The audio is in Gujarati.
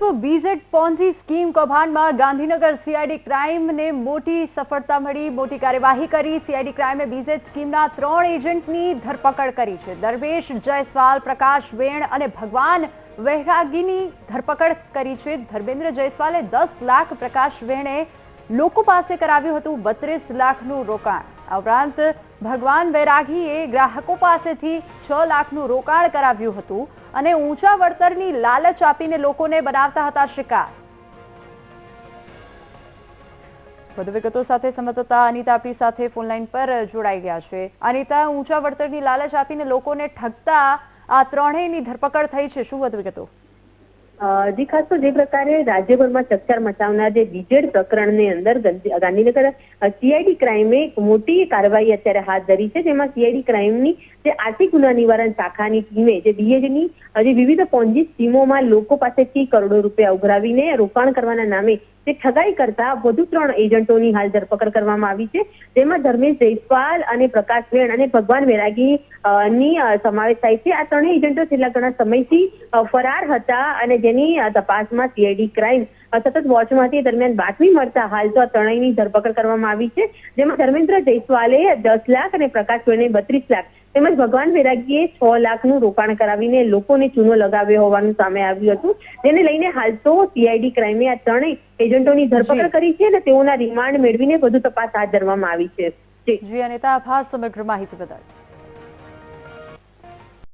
બીઝેડ પોન્જી સ્કીમ કૌભાંડમાં ગાંધીનગર સીઆઈડી ક્રાઇમને મોટી સફળતા મળી, મોટી કાર્યવાહી કરી। સીઆઈડી ક્રાઇમે બીઝેડ સ્કીમના 3 એજન્ટની ધરપકડ કરી છે। દરવેશ જયસ્વાલ, પ્રકાશ વેણ અને ભગવાન વૈરાગીની ધરપકડ કરી છે। ધર્મેન્દ્ર જયસ્વાલે 10 લાખ, પ્રકાશ વેણે લોકો પાસે કરાવ્યું હતું 32 લાખનું રોકાણ। આ ઉપરાંત ભગવાન વૈરાગીએ ગ્રાહકો પાસેથી 6 લાખનું રોકાણ કરાવ્યું હતું અને ઊંચા વળતરની લાલચ આપીને લોકોને બનાવતા હતા શિકાર। વધુ વિગતો સાથે સંવાદદાતા અનિતા આપણી સાથે ફોનલાઈન પર જોડાઈ ગયા છે। અનિતા, ઊંચા વળતરની લાલચ આપીને લોકોને ઠગતા આ ત્રણેયની ધરપકડ થઈ છે, શું વધુ વિગતો? જી, ખાસ તો જે પ્રકારે રાજ્યભરમાં ચકચાર મચાવનાર જે બીજેડ પ્રકરણની અંદર ગાંધીનગર સીઆઈડી ક્રાઇમે એક મોટી કાર્યવાહી અત્યારે હાથ ધરી છે, જેમાં સીઆઈડી ક્રાઇમની જે આર્થિક ગુના નિવારણ શાખાની ટીમે જે બીએડની જે વિવિધ પોન્જી સ્કીમોમાં લોકો પાસેથી કરોડો રૂપિયા ઉઘરાવીને રોકાણ કરવાના નામે જે ઠગાઈ કરતા વધુ 3 એજન્ટોની હાલ ધરપકડ કરવામાં આવી છે, જેમાં ધર્મેશ જયસ્વાલ અને પ્રકાશ વેણ અને ભગવાન વૈરાગી ની સમાવેશ થાય છે। આ 3 એજન્ટો છેલ્લા ઘણા સમયથી ફરાર હતા અને જેની તપાસમાં સીઆઈડી ક્રાઇમ સતત વોચમાંથી દરમિયાન બાતમી મળતા હાલ તો આ ત્રણેયની ધરપકડ કરવામાં આવી છે, જેમાં ધર્મેન્દ્ર જયસ્વાલે 10 લાખ અને પ્રકાશ વેણે 32 લાખ તેમજ ભગવાન વૈરાગીએ 6 લાખનું રોકાણ કરાવીને લોકોને ચૂનો લગાવ્યો હોવાનું સામે આવ્યું હતું, જેને લઈને હાલ તો સીઆઈડી ક્રાઇમે આ 3 એજન્ટોની ધરપકડ કરી છે અને તેઓના રિમાન્ડ મેળવીને વધુ તપાસ હાથ ધરવામાં આવી છે। જી અનિતા, આભાર સમગ્ર માહિતી બદલ।